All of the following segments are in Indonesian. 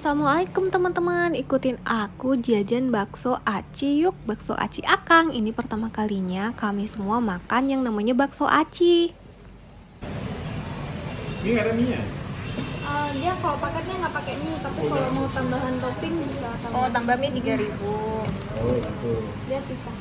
Assalamualaikum teman-teman, ikutin aku jajan bakso aci yuk, bakso aci Akang. Ini pertama kalinya kami semua makan yang namanya bakso aci. Ini nggak ada mie-nya? Dia kalau paketnya nggak pakai mie, tapi kalau mau tambahan topping bisa tambah. Oh, tambah mie 3.000. Oh gitu. Dia pisah.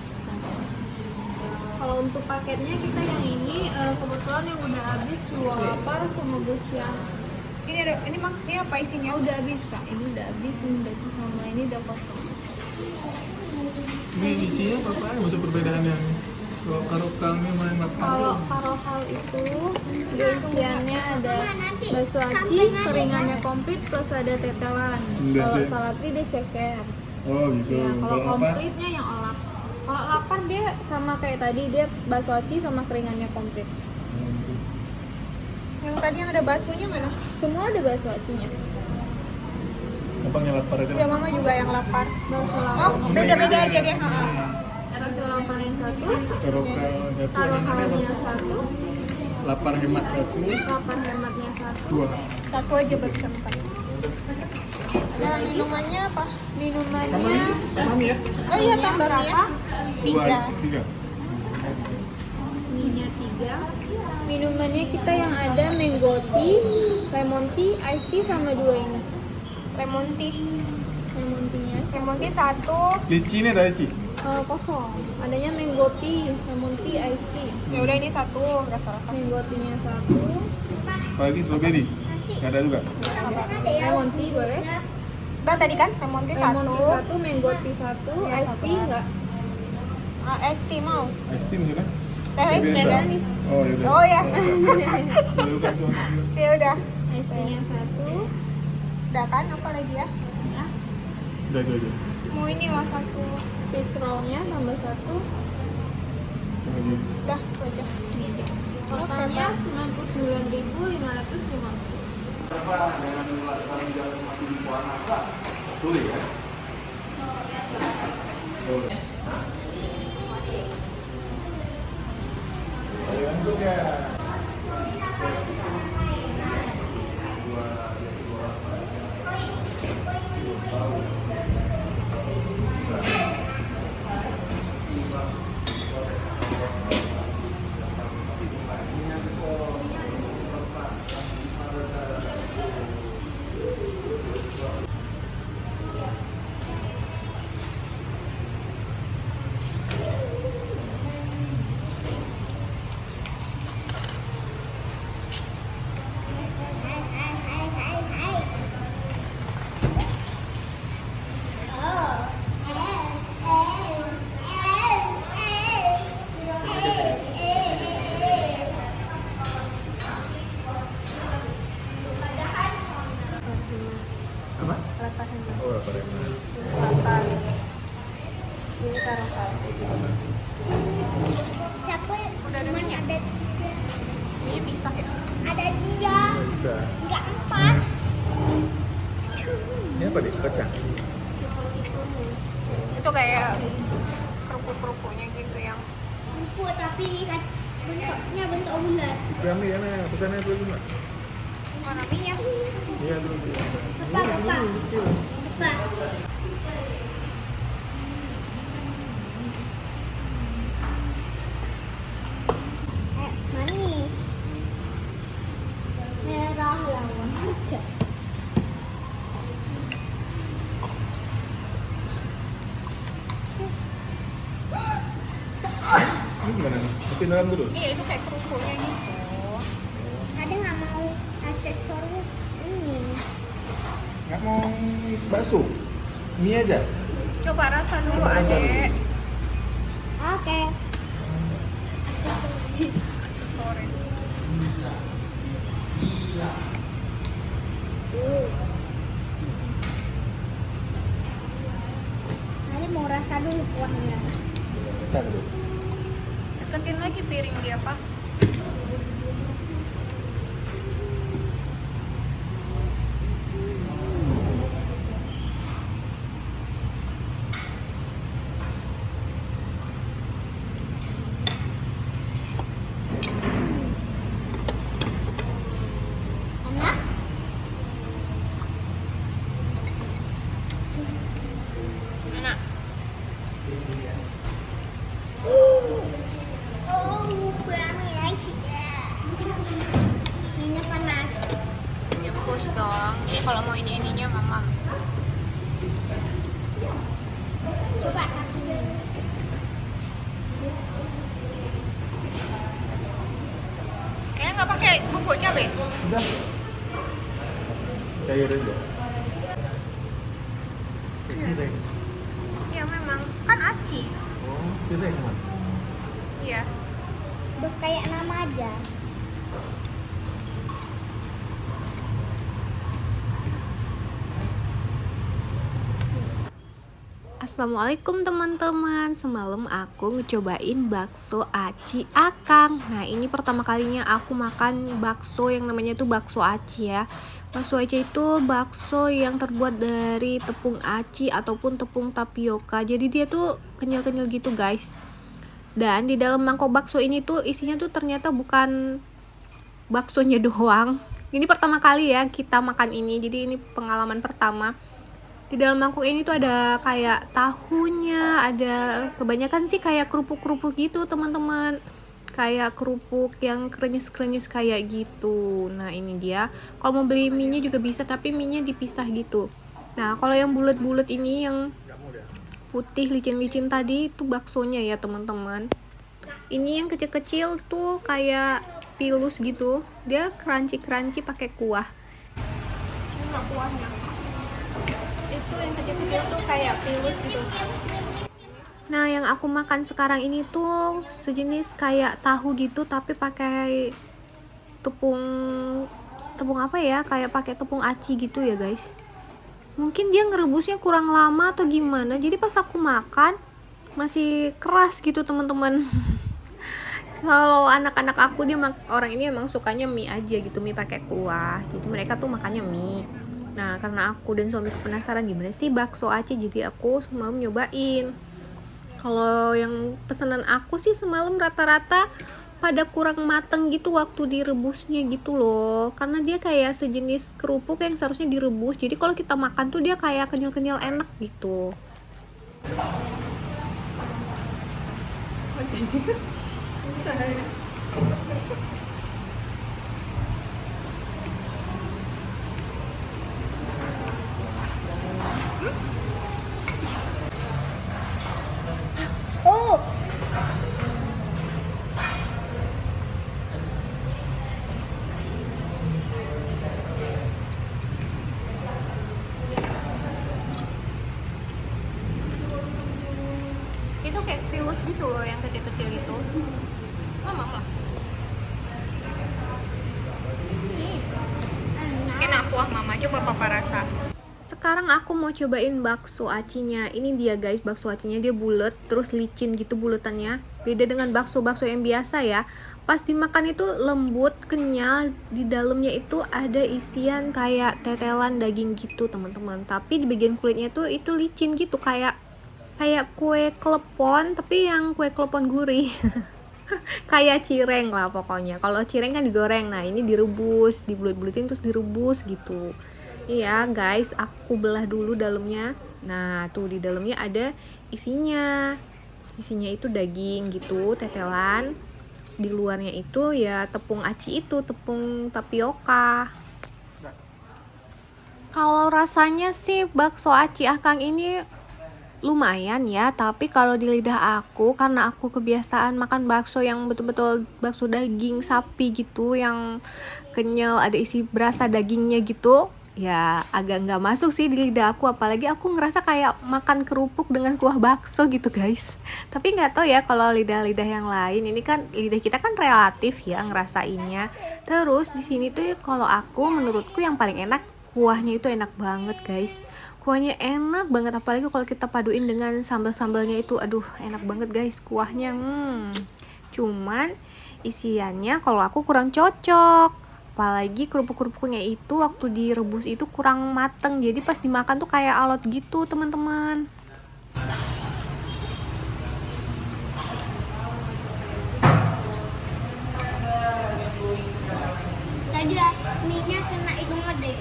Kalau untuk paketnya kita yang ini kebetulan yang udah habis dua lapar sama Gocian. Ini maksudnya apa isinya? Udah habis kak, ini udah habis, ini udah sama ini udah kosong. Ini isinya apa? Maksud perbedaan yang kalau karokangnya main Kalau lapar. karohal itu dia isiannya ada bakso aci, keringannya komplit plus ada tetelan. Enggak Kalau sih. salatri dia ceker. Oh gitu. Ya, kalau apa? komplitnya yang olap. Kalau lapar dia sama kayak tadi, dia bakso aci sama keringannya komplit. Oh, gitu. Yang tadi yang ada baksonya mana? Semua ada bakso acinya. Abang yang lapar aja. Ya mama juga yang lapar. Bakso Oh, lapar. beda-beda aja deh. Bakso lapar yang satu, Karokang satu, karohalnya apa? satu, Lapar hemat satu, lapar hematnya satu. dua. Satu aja bakso bentar. Nah, minumannya apa? Minumannya Sama mie ya? Oh iya, tambah mie ya. Dua, 3. tiga. minyak 3. Minumannya kita yang ada mango tea, lemon tea, iced tea sama dua ini. Lemon tea. Lemon tea-nya Lemon tea 1. Lici ini ada lici. kosong. Adanya mango tea, lemon tea, iced tea. Ya udah ini 1 rasa-rasa. Mango tea-nya 1. Apalagi strawberry. Nggak ada juga. Lemon tea boleh. Udah tadi kan lemon tea Lemon 1. tea 1, mango tea 1, Iya, iced tea sabar. enggak? Es tea mau. Es krim juga. Teh Ya, biasa. manis. Oh ya udah. Oh ya. Boleh bukan tuh. Ya udah. Iced tea-nya 1. Udah kan apa lagi ya? Udah itu aja. Mau ini lah 1. Fish roll-nya tambah 1. Lagi. Udah, itu aja. Totalnya 99.550. Sulit ya? Langsung ya. Apa? Lapar hemat. Oh, lapar hemat. Lapar. Ini karohal. Siapa cuman ada Mie pisah ya. ada dia Bisa. nggak empat Ini apa deh? Kacang. Itu kayak kerupuk-kerupuknya gitu yang empuk tapi kan bentuknya bentuk bulat. Kami ya, pesannya dulu cuma. mana mie-nya. Iya dulu. Bapak bapak bapak manis merah lawan hijau. Ini gimana nih? Masukin dalam terus? Iya, itu kayak kerupuknya gitu. Ada nggak mau aksesoris ini? Nggak mau bakso? Mie aja? Coba rasa dulu, Adek. Oke. Aksesoris. Nanti mau rasa dulu kuahnya. Bisa dulu. Deketin lagi piring dia, Pak. kalau mau ininya Mama. Coba satu dulu. Kayaknya nggak pakai bubuk cabai. Udah. Cair aja. Kayak cireng. Iya memang kan aci. Oh, cireng man. Iya. Kayak nama aja. Assalamualaikum teman-teman. Semalam aku ngecobain bakso aci akang. Nah, ini pertama kalinya aku makan bakso yang namanya tuh bakso aci ya. Bakso aci itu bakso yang terbuat dari tepung aci ataupun tepung tapioka. Jadi dia tuh kenyal-kenyal gitu guys. Dan di dalam mangkok bakso ini tuh isinya tuh ternyata bukan baksonya doang. Ini pertama kali ya kita makan ini. Jadi ini pengalaman pertama. Di dalam mangkok ini tuh ada kayak tahunya, ada kebanyakan sih kayak kerupuk-kerupuk gitu teman-teman, kayak kerupuk yang krenyes-krenyes kayak gitu. Nah ini dia, kalau mau beli mie-nya juga bisa, tapi mie-nya dipisah gitu. Nah kalau yang bulat-bulat ini yang putih licin-licin tadi itu baksonya ya teman-teman. Ini yang kecil-kecil tuh kayak pilus gitu, dia crunchy-crunchy pakai kuah. Enggak kuahnya. Itu yang kecil-kecil tuh kayak pilus gitu. Nah, yang aku makan sekarang ini tuh sejenis kayak tahu gitu tapi pakai tepung apa ya? Kayak pakai tepung aci gitu ya, guys. Mungkin dia ngerebusnya kurang lama atau gimana. Jadi pas aku makan masih keras gitu, teman-teman. Kalau anak-anak aku orang ini emang sukanya mie aja gitu, mie pakai kuah. Jadi mereka tuh makannya mie. Nah, karena aku dan suamiku penasaran gimana sih bakso aci, jadi aku semalam nyobain. Kalau yang pesanan aku sih semalam rata-rata pada kurang mateng gitu waktu direbusnya gitu loh. Karena dia kayak sejenis kerupuk yang seharusnya direbus. Jadi kalau kita makan tuh dia kayak kenyal-kenyal enak gitu. Oh, Itu kayak pilus gitu loh yang kecil-kecil itu. Mama lah. Enak kuah Mama, coba Papa rasa. Sekarang aku mau cobain bakso acinya. Ini dia guys, bakso acinya dia bulat, terus licin gitu bulatannya. Beda dengan bakso-bakso yang biasa ya. Pas dimakan itu lembut, kenyal. Di dalamnya itu ada isian kayak tetelan daging gitu teman-teman. Tapi di bagian kulitnya tuh itu licin gitu, kayak kue klepon, tapi yang kue klepon gurih. Kayak cireng lah pokoknya. Kalau cireng kan digoreng, nah ini direbus, dibulut-bulutin terus direbus gitu. Iya guys, aku belah dulu dalamnya. Nah tuh di dalamnya ada isinya. Isinya itu daging gitu, tetelan. Di luarnya itu ya tepung aci itu, tepung tapioka. Kalau rasanya sih bakso aci akang ini lumayan ya, tapi kalau di lidah aku, karena aku kebiasaan makan bakso yang betul-betul bakso daging sapi gitu, yang kenyal, ada isi berasa dagingnya gitu, ya agak nggak masuk sih di lidah aku. Apalagi aku ngerasa kayak makan kerupuk dengan kuah bakso gitu guys. Tapi nggak tahu ya kalau lidah-lidah yang lain, ini kan lidah kita kan relatif ya ngerasainnya. Terus di sini tuh kalau aku, menurutku yang paling enak kuahnya itu enak banget guys. Kuahnya enak banget, apalagi kalau kita paduin dengan sambal-sambalnya itu, aduh enak banget guys kuahnya. Cuman isiannya kalau aku kurang cocok, apalagi kerupuk-kerupuknya itu waktu direbus itu kurang mateng, jadi pas dimakan tuh kayak alot gitu teman-teman. tadi mie-nya kena itu ngede.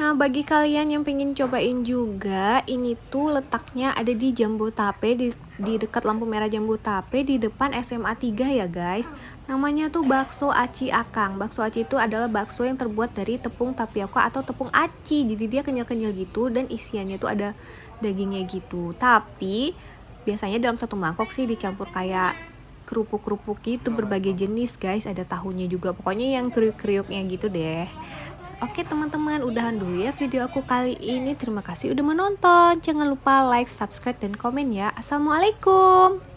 Nah, bagi kalian yang pengen cobain juga, ini tuh letaknya ada di Jambotape, di dekat lampu merah Jambotape, di depan SMA 3 ya guys. Namanya tuh bakso aci akang. Bakso aci itu adalah bakso yang terbuat dari tepung tapioka atau tepung aci. Jadi dia kenyal-kenyal gitu dan isiannya tuh ada dagingnya gitu. Tapi biasanya dalam satu mangkok sih dicampur kayak kerupuk-kerupuk gitu berbagai jenis guys. Ada tahunya juga, pokoknya yang kriuk-kriuknya gitu deh. Oke teman-teman, udahan dulu ya video aku kali ini. Terima kasih udah menonton. Jangan lupa like, subscribe, dan komen ya. Assalamualaikum.